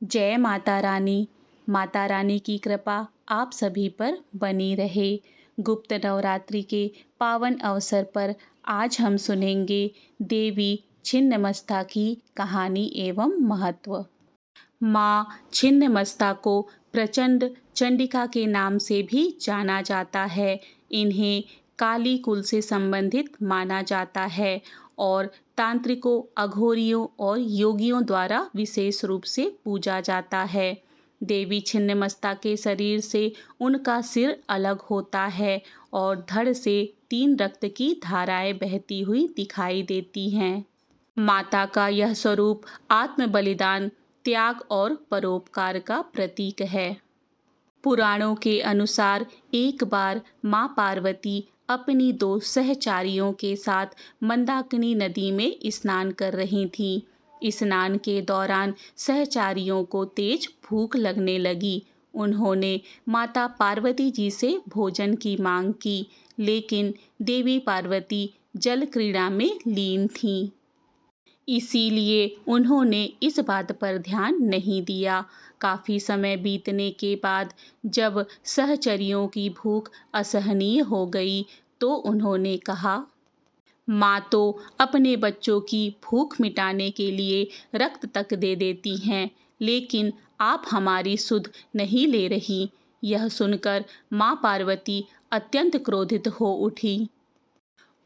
जय माता रानी की कृपा आप सभी पर बनी रहे। गुप्त नवरात्रि के पावन अवसर पर आज हम सुनेंगे देवी छिन्नमस्ता की कहानी एवं महत्व। माँ छिन्नमस्ता को प्रचंड चंडिका के नाम से भी जाना जाता है। इन्हें काली कुल से संबंधित माना जाता है और तांत्रिकों, अघोरियों और योगियों द्वारा विशेष रूप से पूजा जाता है। देवी छिन्नमस्ता के शरीर से उनका सिर अलग होता है और धड़ से 3 रक्त की धाराएं बहती हुई दिखाई देती हैं। माता का यह स्वरूप आत्म बलिदान, त्याग और परोपकार का प्रतीक है। पुराणों के अनुसार एक बार माँ पार्वती अपनी 2 सहचारियों के साथ मंदाकिनी नदी में स्नान कर रही थीं। स्नान के दौरान सहचारियों को तेज भूख लगने लगी। उन्होंने माता पार्वती जी से भोजन की मांग की, लेकिन देवी पार्वती जल क्रीड़ा में लीन थीं। इसीलिए उन्होंने इस बात पर ध्यान नहीं दिया। काफी समय बीतने के बाद जब सहचरियों की भूख असहनीय हो गई तो उन्होंने कहा, माँ तो अपने बच्चों की भूख मिटाने के लिए रक्त तक दे देती हैं, लेकिन आप हमारी सुध नहीं ले रही। यह सुनकर माँ पार्वती अत्यंत क्रोधित हो उठी।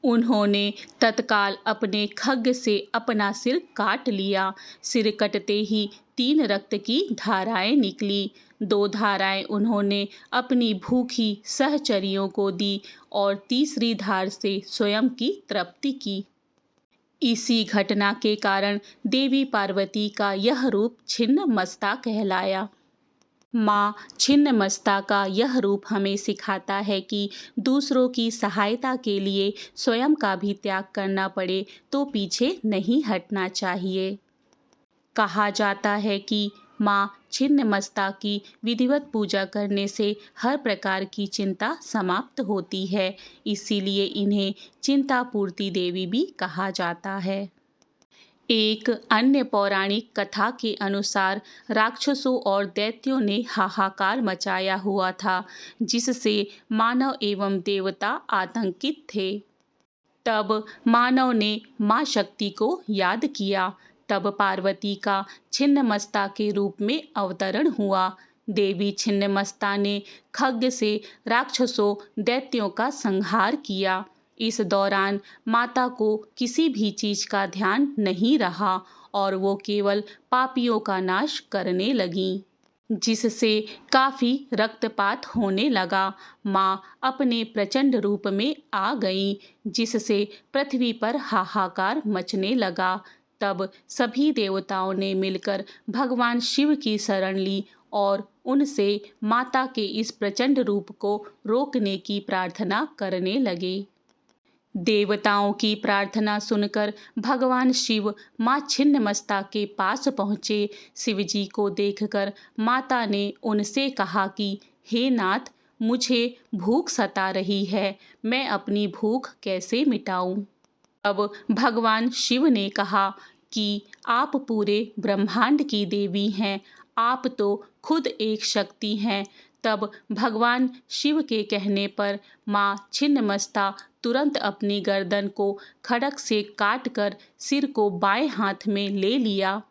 उन्होंने तत्काल अपने खड्ग से अपना सिर काट लिया। सिर कटते ही 3 रक्त की धाराएं निकली। 2 धाराएं उन्होंने अपनी भूखी सहचरियों को दी और तीसरी धार से स्वयं की तृप्ति की। इसी घटना के कारण देवी पार्वती का यह रूप छिन्नमस्ता कहलाया। माँ छिन्नमस्ता का यह रूप हमें सिखाता है कि दूसरों की सहायता के लिए स्वयं का भी त्याग करना पड़े तो पीछे नहीं हटना चाहिए। कहा जाता है कि माँ छिन्नमस्ता की विधिवत पूजा करने से हर प्रकार की चिंता समाप्त होती है, इसीलिए इन्हें चिंता पूर्ति देवी भी कहा जाता है। एक अन्य पौराणिक कथा के अनुसार राक्षसों और दैत्यों ने हाहाकार मचाया हुआ था, जिससे मानव एवं देवता आतंकित थे। तब मानव ने माँ शक्ति को याद किया। तब पार्वती का छिन्नमस्ता के रूप में अवतरण हुआ। देवी छिन्नमस्ता ने खड्ग से राक्षसों, दैत्यों का संहार किया। इस दौरान माता को किसी भी चीज का ध्यान नहीं रहा और वो केवल पापियों का नाश करने लगीं, जिससे काफी रक्तपात होने लगा। माँ अपने प्रचंड रूप में आ गईं, जिससे पृथ्वी पर हाहाकार मचने लगा। तब सभी देवताओं ने मिलकर भगवान शिव की शरण ली और उनसे माता के इस प्रचंड रूप को रोकने की प्रार्थना करने लगे। देवताओं की प्रार्थना सुनकर भगवान शिव माँ छिन्नमस्ता के पास पहुँचे। शिवजी को देखकर माता ने उनसे कहा कि हे नाथ, मुझे भूख सता रही है, मैं अपनी भूख कैसे मिटाऊं? अब भगवान शिव ने कहा कि आप पूरे ब्रह्मांड की देवी हैं, आप तो खुद एक शक्ति हैं। तब भगवान शिव के कहने पर माँ छिन्नमस्ता तुरंत अपनी गर्दन को खड्ग से काटकर सिर को बाएं हाथ में ले लिया।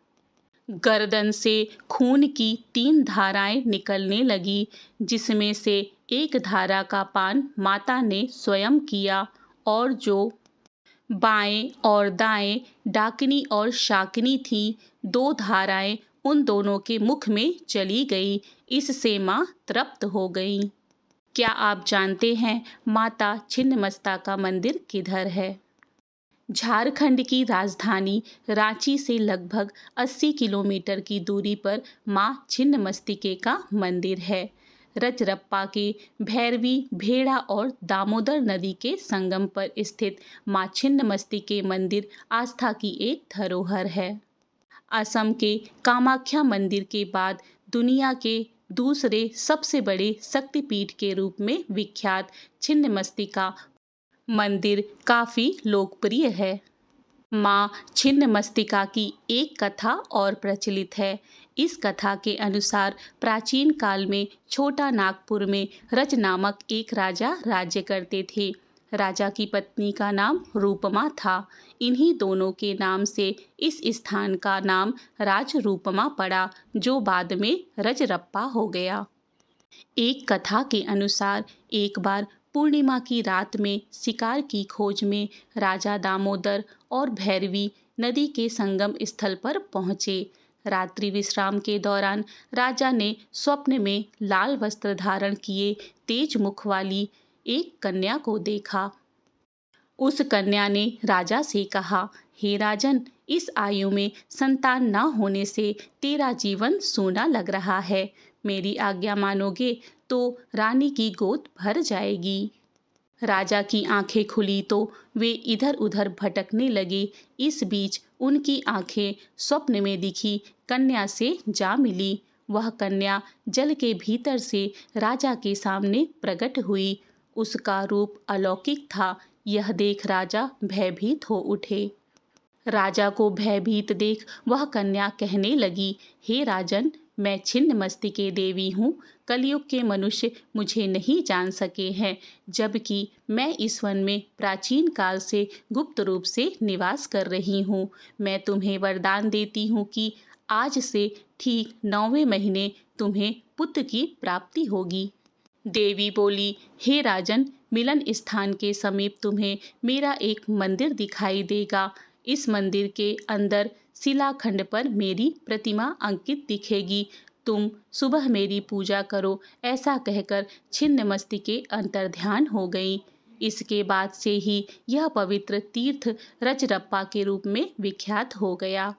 गर्दन से खून की 3 धाराएं निकलने लगी, जिसमें से एक धारा का पान माता ने स्वयं किया और जो बाएं और दाएं डाकिनी और शाकिनी थी, 2 धाराएं उन दोनों के मुख में चली गई। इससे माँ तृप्त हो गई। क्या आप जानते हैं माता छिन्नमस्ता का मंदिर किधर है? झारखंड की राजधानी रांची से लगभग 80 किलोमीटर की दूरी पर माँ छिन्नमस्तिके का मंदिर है। रजरप्पा के भैरवी, भेड़ा और दामोदर नदी के संगम पर स्थित माँ छिन्नमस्तिके मंदिर आस्था की एक धरोहर है। असम के कामाख्या मंदिर के बाद दुनिया के दूसरे सबसे बड़े शक्तिपीठ के रूप में विख्यात छिन्नमस्तिका मंदिर काफी लोकप्रिय है। माँ छिन्नमस्तिका की एक कथा और प्रचलित है। इस कथा के अनुसार प्राचीन काल में छोटा नागपुर में रज नामक एक राजा राज्य करते थे। राजा की पत्नी का नाम रूपमा था। इन्हीं दोनों के नाम से इस स्थान का नाम राजरूपमा पड़ा, जो बाद में रजरप्पा हो गया। एक कथा के अनुसार एक बार पूर्णिमा की रात में शिकार की खोज में राजा दामोदर और भैरवी नदी के संगम स्थल पर पहुँचे। रात्रि विश्राम के दौरान राजा ने स्वप्न में लाल वस्त्र धारण किए तेज मुख वाली एक कन्या को देखा। उस कन्या ने राजा से कहा, हे राजन, इस आयु में संतान न होने से तेरा जीवन सूना लग रहा है। मेरी आज्ञा मानोगे तो रानी की गोद भर जाएगी। राजा की आंखें खुली तो वे इधर उधर भटकने लगे। इस बीच उनकी आंखें स्वप्न में दिखी कन्या से जा मिली। वह कन्या जल के भीतर से राजा के सामने प्रकट हुई। उसका रूप अलौकिक था। यह देख राजा भयभीत हो उठे। राजा को भयभीत देख वह कन्या कहने लगी, हे राजन, मैं छिन्नमस्तिके देवी हूँ। कलयुग के मनुष्य मुझे नहीं जान सके हैं, जबकि मैं इस वन में प्राचीन काल से गुप्त रूप से निवास कर रही हूँ। मैं तुम्हें वरदान देती हूँ कि आज से ठीक 9वें महीने तुम्हें पुत्र की प्राप्ति होगी। देवी बोली, हे राजन, मिलन स्थान के समीप तुम्हें मेरा एक मंदिर दिखाई देगा। इस मंदिर के अंदर शिलाखंड पर मेरी प्रतिमा अंकित दिखेगी। तुम सुबह मेरी पूजा करो। ऐसा कहकर छिन्नमस्तिके अंतर्ध्यान हो गई। इसके बाद से ही यह पवित्र तीर्थ रजरप्पा के रूप में विख्यात हो गया।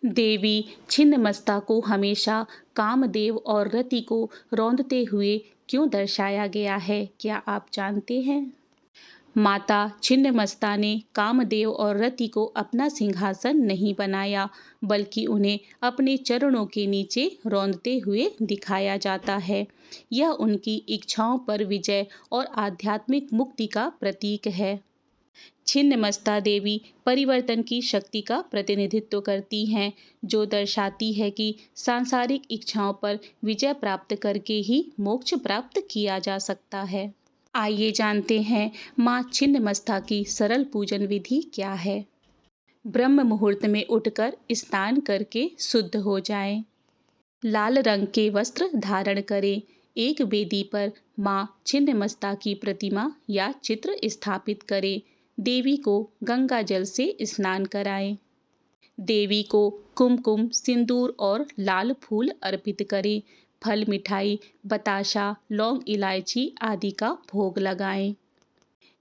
देवी छिन्नमस्ता को हमेशा कामदेव और रति को रौंदते हुए क्यों दर्शाया गया है, क्या आप जानते हैं? माता छिन्नमस्ता ने कामदेव और रति को अपना सिंहासन नहीं बनाया, बल्कि उन्हें अपने चरणों के नीचे रौंदते हुए दिखाया जाता है। यह उनकी इच्छाओं पर विजय और आध्यात्मिक मुक्ति का प्रतीक है। छिन्नमस्ता देवी परिवर्तन की शक्ति का प्रतिनिधित्व करती हैं, जो दर्शाती है कि सांसारिक इच्छाओं पर विजय प्राप्त करके ही मोक्ष प्राप्त किया जा सकता है। आइए जानते हैं माँ छिन्नमस्ता की सरल पूजन विधि क्या है। ब्रह्म मुहूर्त में उठकर स्नान करके शुद्ध हो जाएं। लाल रंग के वस्त्र धारण करें। एक वेदी पर माँ छिन्नमस्ता की प्रतिमा या चित्र स्थापित करें। देवी को गंगा जल से स्नान कराएं। देवी को कुमकुम, सिंदूर और लाल फूल अर्पित करें। फल, मिठाई, बताशा, लौंग, इलायची आदि का भोग लगाएं।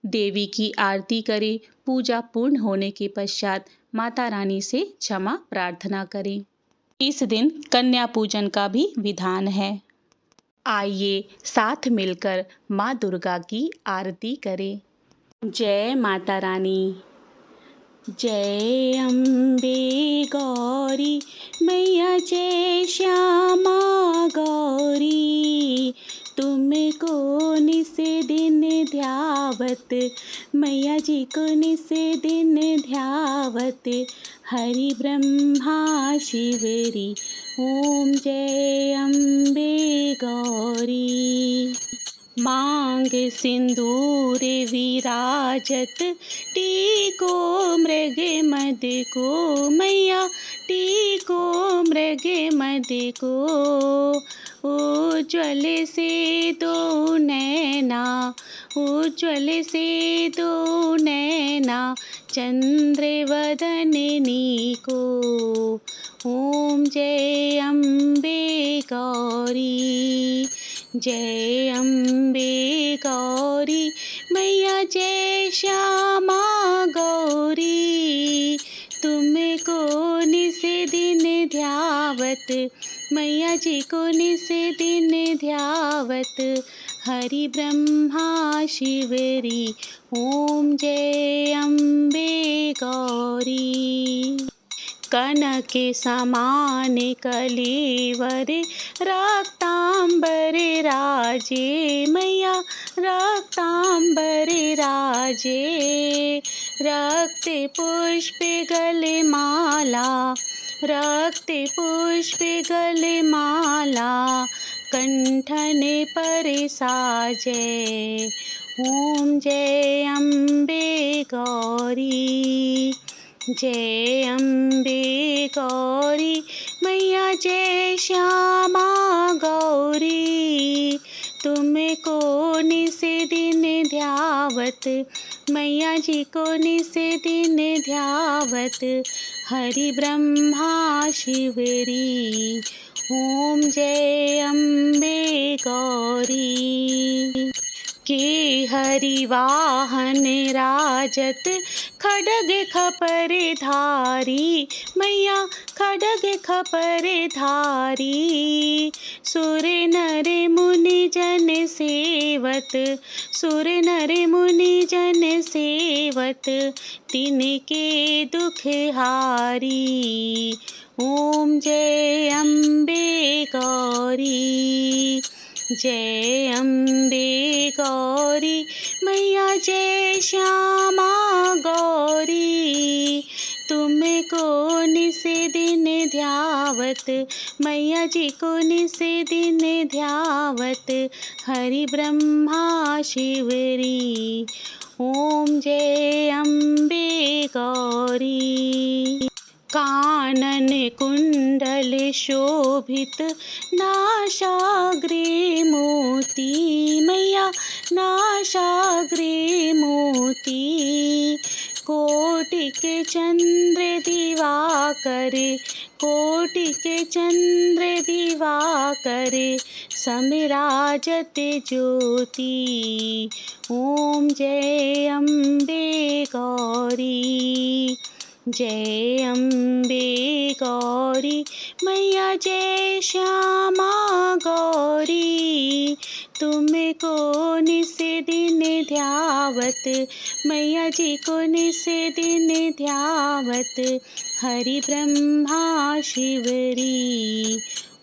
देवी की आरती करें। पूजा पूर्ण होने के पश्चात माता रानी से क्षमा प्रार्थना करें। इस दिन कन्या पूजन का भी विधान है। आइए साथ मिलकर माँ दुर्गा की आरती करें। जय माता रानी। जय अम्बे गौरी मैया, जय श्यामा गौरी। तुमको निस दिन ध्यावत मैया जी को निस दिन ध्यावत। हरि ब्रह्मा शिवरी ओम जय अम्बे गौरी। मांग सिंदूर विराजत टीको मृग मद को मैया, टीको मृग मद को। उज्ज्वल से दो नैना, उज्ज्वल से दो नैना चंद्र वदननी को। ओम जय अम्बे गौरी। जय अम्बे गौरी मैया, जय श्यामा गौरी। तुमको निस दिन ध्यावत मैया जी को निस दिन ध्यावत। हरि ब्रह्मा शिवरी ओम जय अम्बे गौरी। कनक समान कलेवर रक्तांबर राजे मैया, रक्तांबर राजे। रक्त पुष्प गल माला रक्ते पुष्प गले माला, कंठन पर साजे। ओम जय अम्बे गौरी, जय अम्बे गौरी, मैया जय श्यामा गौरी। तुमको निस दिन ध्यावत, मैया जी को निस दिन ध्यावत, हरि ब्रह्मा शिवरी। ओम जय अम्बे गौरी। के हरि वाहन राजत, खड्ग खपर धारी, मैया खड्ग खपर धारी। सुर नर मुनि जन सेवत, सुर नर मुनि जन सेवत, तिनके दुख हारी। ओम जय अम्बे गौरी, जय अम्बे गौरी, मैया जय श्यामा गौरी। तुमको निस दिन ध्यावत, मैया जी को निस दिन ध्यावत, हरि ब्रह्मा शिवरी। ओम जय अम्बे गौरी। कानन कुंडल शोभित, नासाग्रे मोती, मैया नासाग्रे मोती। कोटि के चंद्र दिवाकर, कोटि के चंद्र दिवाकर, समिराजत ज्योति। ओम जय अम्बे गौरी, जय अम्बे गौरी, मैया जय श्यामा गौरी। तुमको निस दिन ध्यावत, मैया जी को निस दिन ध्यावत, हरि ब्रह्मा शिवरी।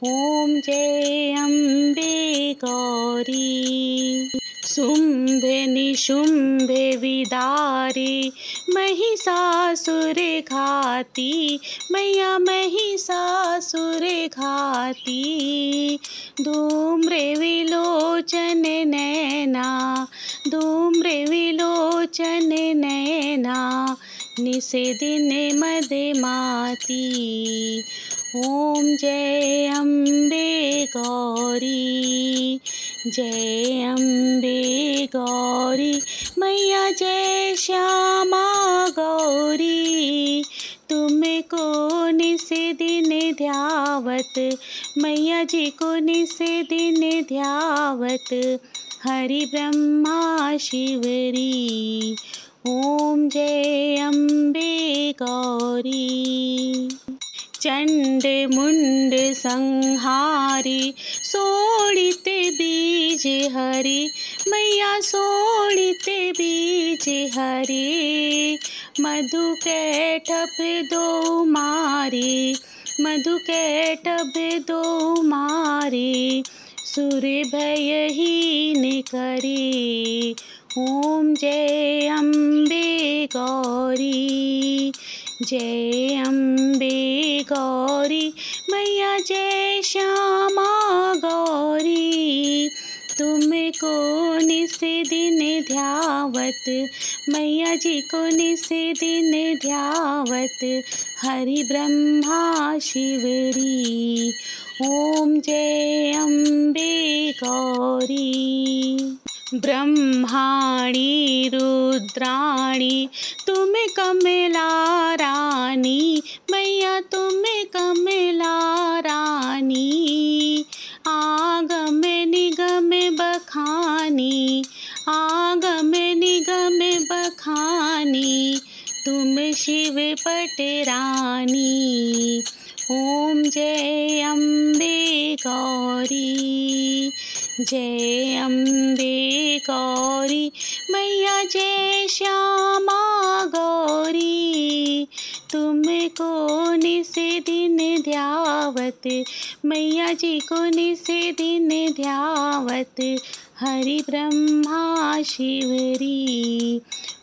ओम जय अम्बे गौरी। शुंभ निशुंभ विदारे, महिषासुर घाती, मैया महिषासुर घाती। धूम्र विलोचन नैना, धूम्र विलोचन नैना, निस दिन मदमाती। ओम जय अम्बे गौरी, जय अम्बे गौरी, मैया जय श्यामा गौरी। तुमको निस दिन ध्यावत, मैया जी को निस दिन ध्यावत, हरि ब्रह्मा शिवरी। ओम जय अम्बे गौरी। चंड मुंड संहारी, सोड़ित बीज हरि, मैया सोड़ित बीज हरि। मधु कैटभ दो मारी, मधु कैटभ दो मारी, सुर भयहीन करी। ओम जय अम्बे गौरी, जय अम्बे गौरी, मैया जय श्यामा गौरी। तुमको निस दिन ध्यावत, मैया जी को निस दिन ध्यावत, हरि ब्रह्मा शिवरी। ओम जय अम्बे गौरी। ब्रह्माणी रुद्राणी, तुम कमला रानी, मैया तुम कमला रानी। आगम निगम बखानी, आगम निगम बखानी, तुम शिव पटरानी। ओम जय अम्बे गौरी, जय अम्बे गौरी, मैया जय श्यामा गौरी। तुमको निस दिन ध्यावत, मैया जी को निस दिन ध्यावत, हरि ब्रह्मा शिवरी।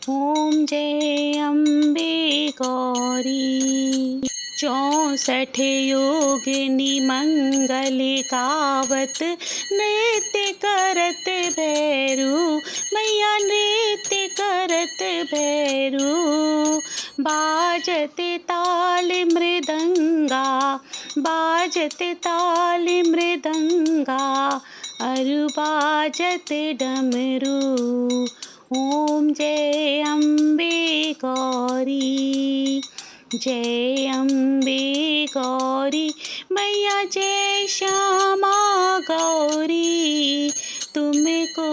ओम जय अम्बे गौरी। 64 योगिनी मंगल गावत नृत्य करत भैरू मैया नृत्य करत भैरू। बाजत ताल मृदंगा बाजत ताल मृदंगा अरु बाजत डमरू। ओम जय अम्बे गौरी जय अम्बे गौरी मैया जय श्यामा गौरी। तुमको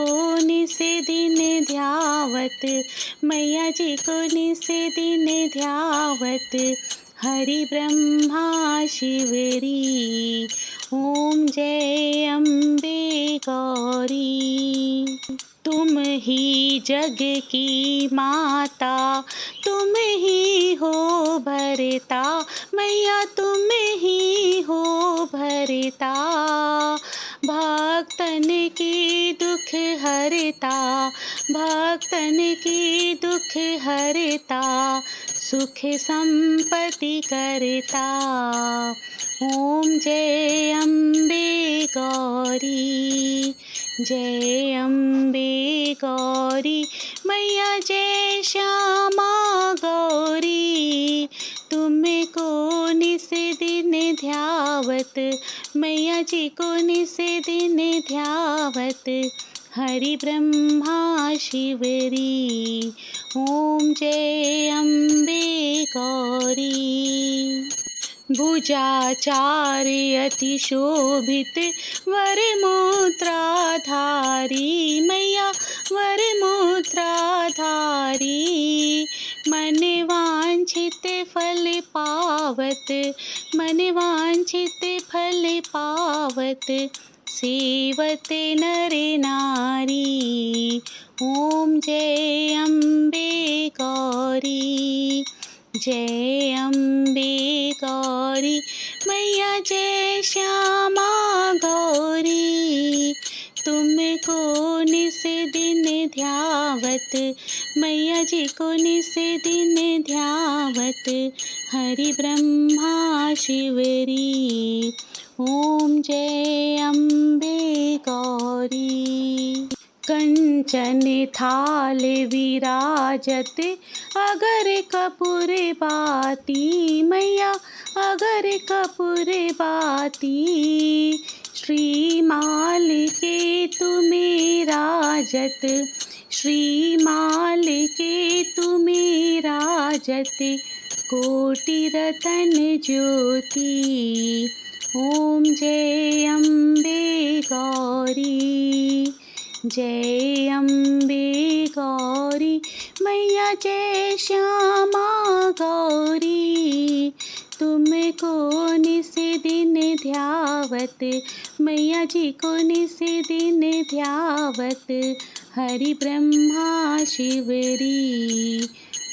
निस दिन ध्यावत मैया जी को निस दिन ध्यावत हरि ब्रह्मा शिवरी। ओम जय अम्बे गौरी। तुम ही जग की माता तुम ही हो भरता मैया तुम ही हो भरता। भक्तन की दुख हरता भक्तन की दुख हरता सुख संपत्ति करता। ओम जय अम्बे गौरी जय अम्बे गौरी मैया जय श्यामा गौरी। तुमको निस दिन ध्यावत मैया जी को निस दिन ध्यावत हरि ब्रह्मा शिवरी। ओम जय अम्बे गौरी। भुजाचार अति शोभित वर मुद्राधारी मैया वर मुद्राधारी। मन वांछित फल पावत मन वांछित फल पावत सेवत नर नारी। ओम जय अम्बे गौरी जय अम्बे गौरी मैया जय श्यामा गौरी। तुमको निस दिन ध्यावत मैया जी को निस दिन ध्यावत हरि ब्रह्मा शिवरी। ओम जय अम्बे गौरी। कंचन थाल विराजत अगर कपूर बाती मैया अगर कपूर बाती। श्रीमाल के तुम्हें राजत श्रीमाल के तुम्हें राजत कोटि रतन ज्योति। ओम जय अम्बे गौरी जय अम्बे गौरी मैया जय श्यामा गौरी। तुमको निस दिन ध्यावत मैया जी को निस दिन ध्यावत हरि ब्रह्मा शिवरी।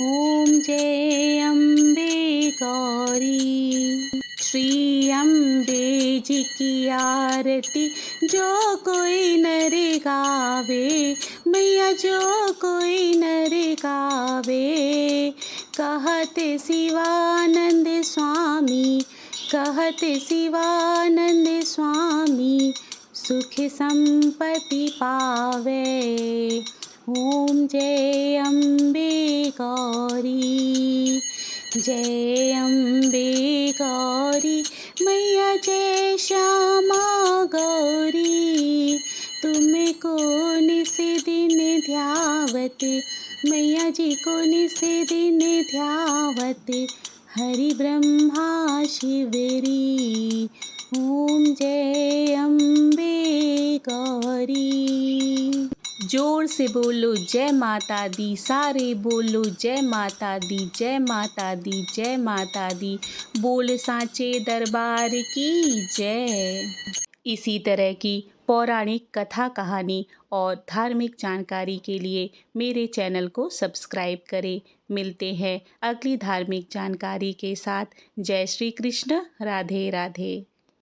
ओम जय अम्बे गौरी। श्री अम्बे जी की आरती जो कोई नर गावे मैया जो कोई नर गावे। कहते शिवानंद स्वामी कहते शिवानंद स्वामी सुख संपत्ति पावे। ओम जय अम्बे गौरी जय अम्बे गौरी मैया जय श्यामा गौरी। तुमको निस दिन ध्यावत मैया जी को निस दिन ध्यावत हरि ब्रह्मा शिवरी। ओम जय अम्बे गौरी। जोर से बोलो जय माता दी सारे बोलो जय माता दी जय माता दी जय माता दी। बोल सांचे दरबार की जय। इसी तरह की पौराणिक कथा कहानी और धार्मिक जानकारी के लिए मेरे चैनल को सब्सक्राइब करें। मिलते हैं अगली धार्मिक जानकारी के साथ। जय श्री कृष्ण। राधे राधे।